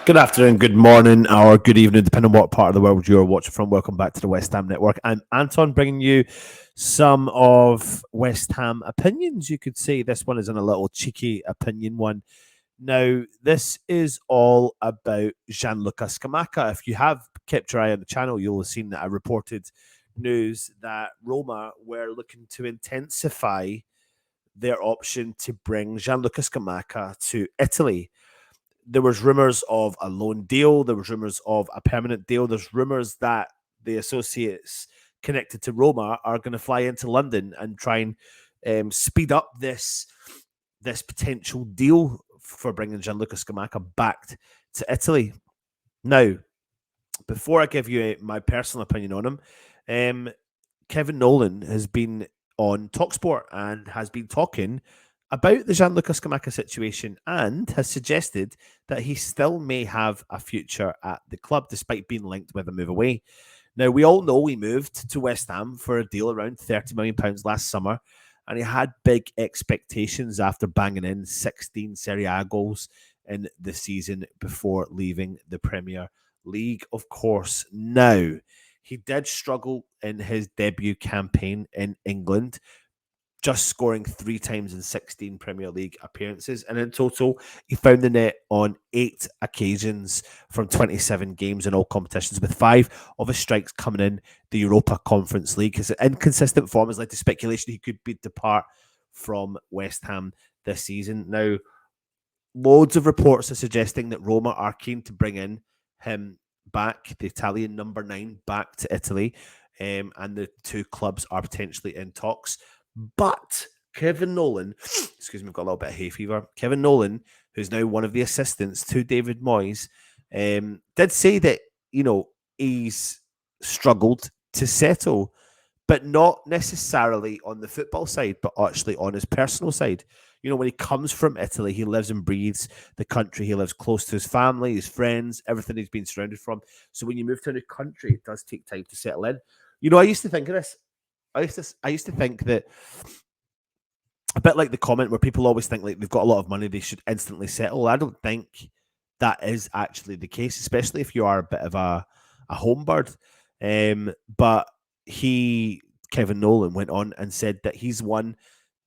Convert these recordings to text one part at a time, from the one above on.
Good afternoon, good morning, or good evening, depending on what part of the world you're watching from. Welcome back to the West Ham Network. I'm Anton, bringing you some of West Ham opinions. You could say this one is a little cheeky opinion one. Now, this is all about Gianluca Scamacca. If you have kept your eye on the channel, you'll have seen that I reported news that Roma were looking to intensify their option to bring Gianluca Scamacca to Italy. There was rumors of a loan deal. There was rumors of a permanent deal. There's rumors that the associates connected to Roma are going to fly into London and try and speed up this potential deal for bringing Gianluca Scamacca back to Italy. Now, before I give you my personal opinion on him, Kevin Nolan has been on TalkSport and has been talking about the Gianluca Scamacca situation and has suggested that he still may have a future at the club despite being linked with a move away. Now, we all know he moved to West Ham for a deal around £30 million last summer, and he had big expectations after banging in 16 Serie A goals in the season before leaving the Premier League, of course. Now, he did struggle in his debut campaign in England, just scoring 3 times in 16 Premier League appearances. And in total, he found the net on 8 occasions from 27 games in all competitions, with 5 of his strikes coming in the Europa Conference League. His inconsistent form has led to speculation he could depart from West Ham this season. Now, loads of reports are suggesting that Roma are keen to bring in him back, the Italian number 9, back to Italy, and the two clubs are potentially in talks. But Kevin Nolan, excuse me, I've got a little bit of hay fever. Kevin Nolan, who's now one of the assistants to David Moyes, did say that, he's struggled to settle, but not necessarily on the football side, but actually on his personal side. When he comes from Italy, he lives and breathes the country. He lives close to his family, his friends, everything he's been surrounded from. So when you move to a new country, it does take time to settle in. I used to think of this. I used to think that, a bit like the comment where people always think like they've got a lot of money, they should instantly settle. I don't think that is actually the case, especially if you are a bit of a homebird. But Kevin Nolan, went on and said that he's one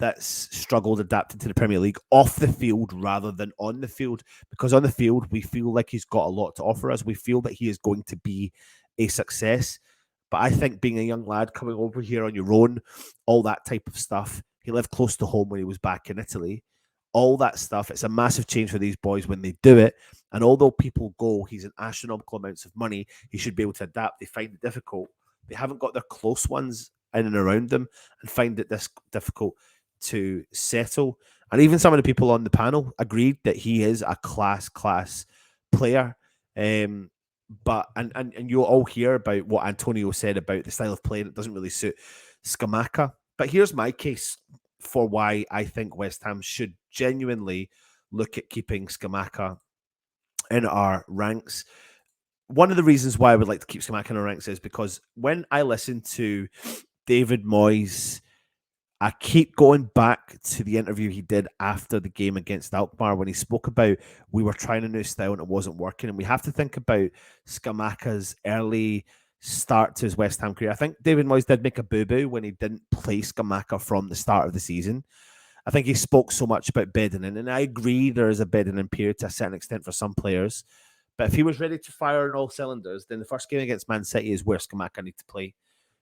that's struggled adapting to the Premier League off the field rather than on the field, because on the field we feel like he's got a lot to offer us. We feel that he is going to be a success. But I think being a young lad coming over here on your own, all that type of stuff, he lived close to home when he was back in Italy, all that stuff, it's a massive change for these boys when they do it. And although people go, he's an astronomical amounts of money, he should be able to adapt. They find it difficult. They haven't got their close ones in and around them and find it this difficult to settle. And even some of the people on the panel agreed that he is a class player. But you'll all hear about what Antonio said about the style of play, and it doesn't really suit Scamacca. But here's my case for why I think West Ham should genuinely look at keeping Scamacca in our ranks. One of the reasons why I would like to keep Scamacca in our ranks is because when I listen to David Moyes, I keep going back to the interview he did after the game against Alkmaar when he spoke about we were trying a new style and it wasn't working. And we have to think about Scamacca's early start to his West Ham career. I think David Moyes did make a boo-boo when he didn't play Scamacca from the start of the season. I think he spoke so much about bedding in, and I agree there is a bedding in period to a certain extent for some players. But if he was ready to fire on all cylinders, then the first game against Man City is where Scamacca needed to play.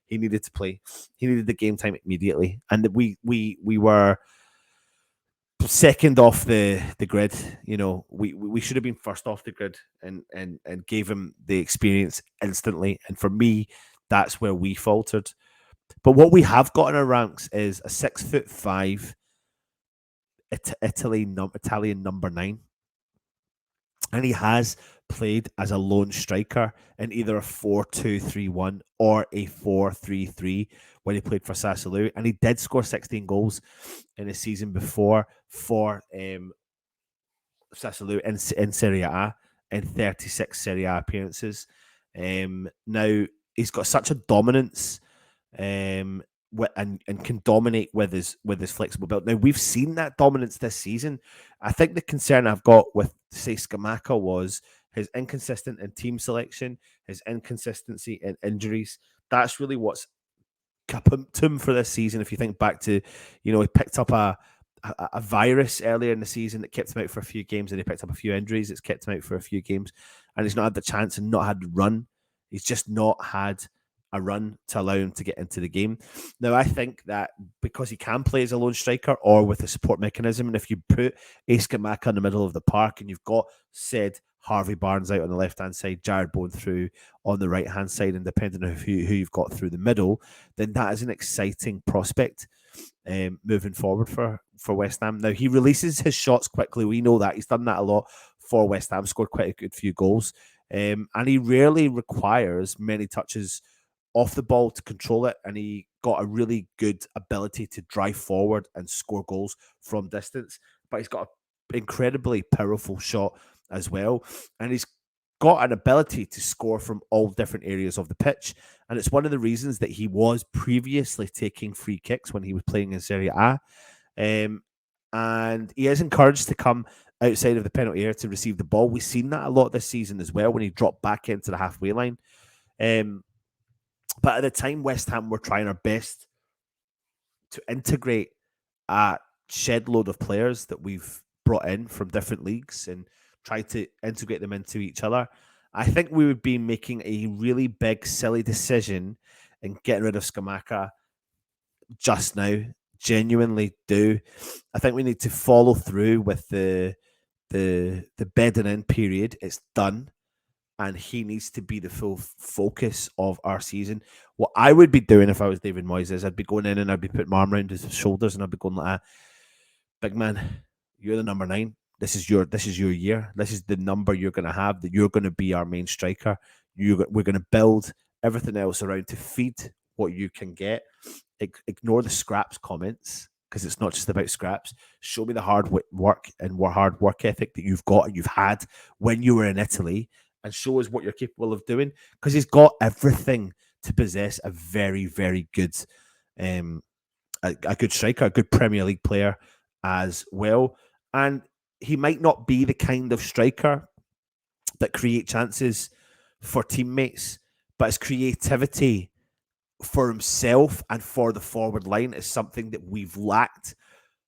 He needed to play. He needed the game time immediately. And we were second off the grid. We should have been first off the grid and gave him the experience instantly. And for me, that's where we faltered. But what we have got in our ranks is a 6'5" Italian number 9. And he has played as a lone striker in either a 4-2-3-1 or a 4-3-3 when he played for Sassuolo. And he did score 16 goals in his season before for Sassuolo in Serie A in 36 Serie A appearances. Now, he's got such a dominance and can dominate with his flexible build. Now, we've seen that dominance this season. I think the concern I've got with, say, Scamacca was his inconsistent in team selection, his inconsistency in injuries. That's really what's kept him for this season. If you think back to, he picked up a virus earlier in the season that kept him out for a few games, and he picked up a few injuries that's kept him out for a few games, and he's not had the chance and not had the run. He's just not had a run to allow him to get into the game. Now, I think that because he can play as a lone striker or with a support mechanism, and if you put a Scamacca in the middle of the park and you've got said Harvey Barnes out on the left-hand side, Jared Bowen through on the right-hand side, and depending on who you've got through the middle, then that is an exciting prospect moving forward for West Ham. Now, he releases his shots quickly. We know that. He's done that a lot for West Ham, scored quite a good few goals. And he rarely requires many touches off the ball to control it, and he got a really good ability to drive forward and score goals from distance. But he's got an incredibly powerful shot as well, and he's got an ability to score from all different areas of the pitch. And it's one of the reasons that he was previously taking free kicks when he was playing in Serie A. And he is encouraged to come outside of the penalty area to receive the ball. We've seen that a lot this season as well when he dropped back into the halfway line. But at the time, West Ham were trying our best to integrate a shed load of players that we've brought in from different leagues and try to integrate them into each other. I think we would be making a really big, silly decision in getting rid of Scamacca just now. Genuinely do. I think we need to follow through with the bedding in period. It's done, and he needs to be the full focus of our season. What I would be doing if I was David Moyes is I'd be going in and I'd be putting my arm around his shoulders and I'd be going like, big man, you're the number 9. This is your year. This is the number you're going to have, that you're going to be our main striker. We're going to build everything else around to feed what you can get. Ignore the scraps comments, because it's not just about scraps. Show me the hard work and hard work ethic that you've got and you've had when you were in Italy, and show us what you're capable of doing, because he's got everything to possess a very, very good a good striker, a good Premier League player as well. And he might not be the kind of striker that create chances for teammates, but his creativity for himself and for the forward line is something that we've lacked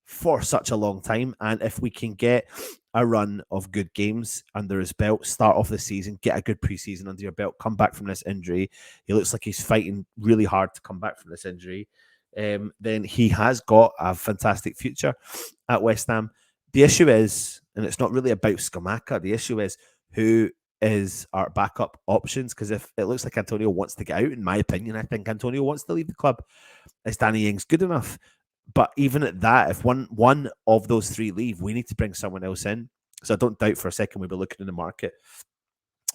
for such a long time. And if we can get a run of good games under his belt, start off the season, get a good preseason under your belt, come back from this injury, he looks like he's fighting really hard to come back from this injury, then he has got a fantastic future at West Ham. The issue is, and it's not really about Scamacca, the issue is who is our backup options, because if it looks like Antonio wants to get out, in my opinion, I think Antonio wants to leave the club. Is Danny Ings good enough? But even at that, if one of those 3 leave, we need to bring someone else in. So I don't doubt for a second we'll be looking in the market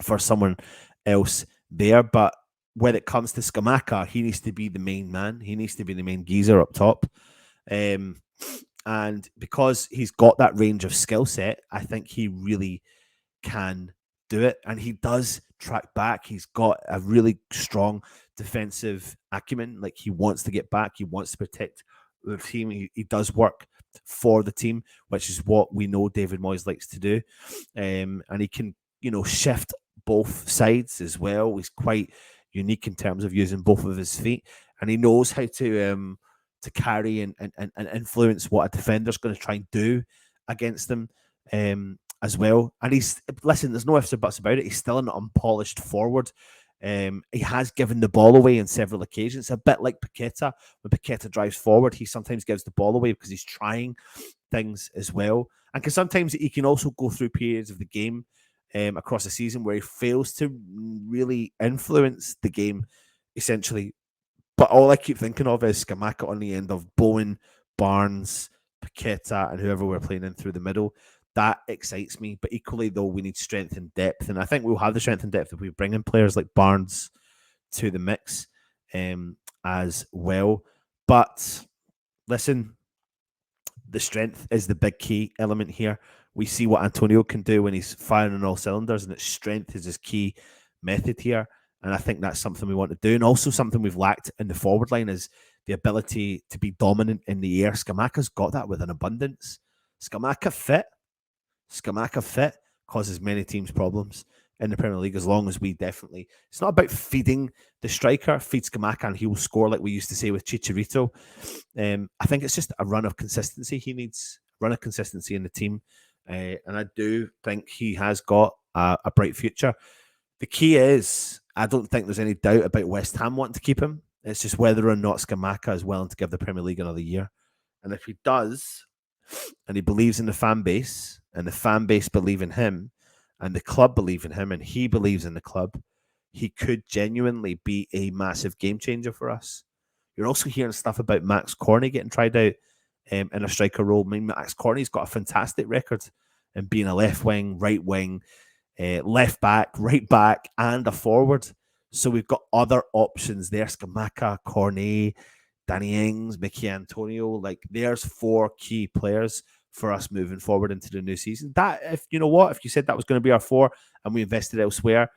for someone else there. But when it comes to Scamacca, he needs to be the main man. He needs to be the main geezer up top. And because he's got that range of skill set, I think he really can do it. And he does track back. He's got a really strong defensive acumen. Like, he wants to get back. He wants to protect the team. He does work for the team, which is what we know David Moyes likes to do. And he can, shift both sides as well. He's quite unique in terms of using both of his feet. And he knows how to carry and influence what a defender's going to try and do against them as well. And there's no ifs or buts about it. He's still an unpolished forward. He has given the ball away on several occasions, a bit like Paqueta. When Paqueta drives forward, he sometimes gives the ball away because he's trying things as well. And because sometimes he can also go through periods of the game across the season where he fails to really influence the game, essentially. But all I keep thinking of is Scamacca on the end of Bowen, Barnes, Paqueta, and whoever we're playing in through the middle. That excites me. But equally, though, we need strength and depth. And I think we'll have the strength and depth if we bring in players like Barnes to the mix as well. But listen, the strength is the big key element here. We see what Antonio can do when he's firing on all cylinders, and that strength is his key method here. And I think that's something we want to do. And also something we've lacked in the forward line is the ability to be dominant in the air. Scamacca's got that with an abundance. Scamacca fit causes many teams problems. in the Premier League as long as we definitely. It's not about feeding the striker, feed Scamacca and he will score like we used to say with Chicharito. I think it's just a run of consistency he needs, run of consistency in the team. And I do think he has got a bright future. The key is, I don't think there's any doubt about West Ham wanting to keep him. It's just whether or not Scamacca is willing to give the Premier League another year. And if he does, and he believes in the fan base, and the fan base believe in him, and the club believe in him, and he believes in the club, he could genuinely be a massive game changer for us. You're also hearing stuff about Max Corney getting tried out in a striker role. I mean, Max Corney's got a fantastic record in being a left wing, right wing, left back, right back, and a forward. So we've got other options there. Scamacca, Cornet, Danny Ings, Mickey Antonio. Like, there's 4 key players for us moving forward into the new season. That, if you know what, if you said that was going to be our 4 and we invested elsewhere,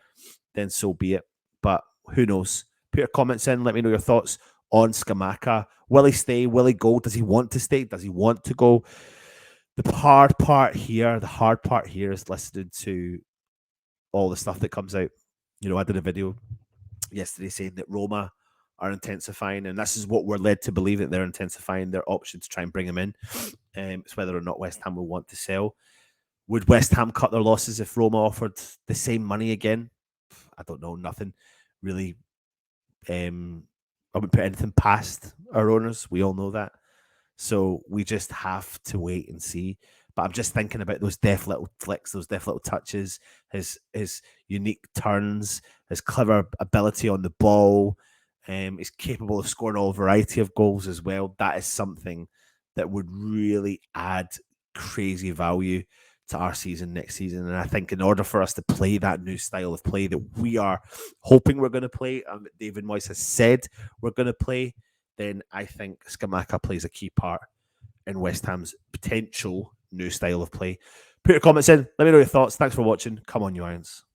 then so be it. But who knows? Put your comments in. Let me know your thoughts on Scamacca. Will he stay? Will he go? Does he want to stay? Does he want to go? The hard part here is listening to all the stuff that comes out. You know, I did a video yesterday saying that Roma are intensifying, and this is what we're led to believe, that they're intensifying their option to try and bring him in. It's whether or not West Ham will want to sell. Would West Ham cut their losses if Roma offered the same money again? I don't know. Nothing really. I wouldn't put anything past our owners. We all know that. So we just have to wait and see. But I'm just thinking about those deft little flicks, those deft little touches, his unique turns, his clever ability on the ball. He's capable of scoring all variety of goals as well. That is something that would really add crazy value to our season next season. And I think in order for us to play that new style of play that we are hoping we're going to play, David Moyes has said we're going to play, then I think Scamacca plays a key part in West Ham's potential new style of play. Put your comments in. Let me know your thoughts. Thanks for watching. Come on, you Irons.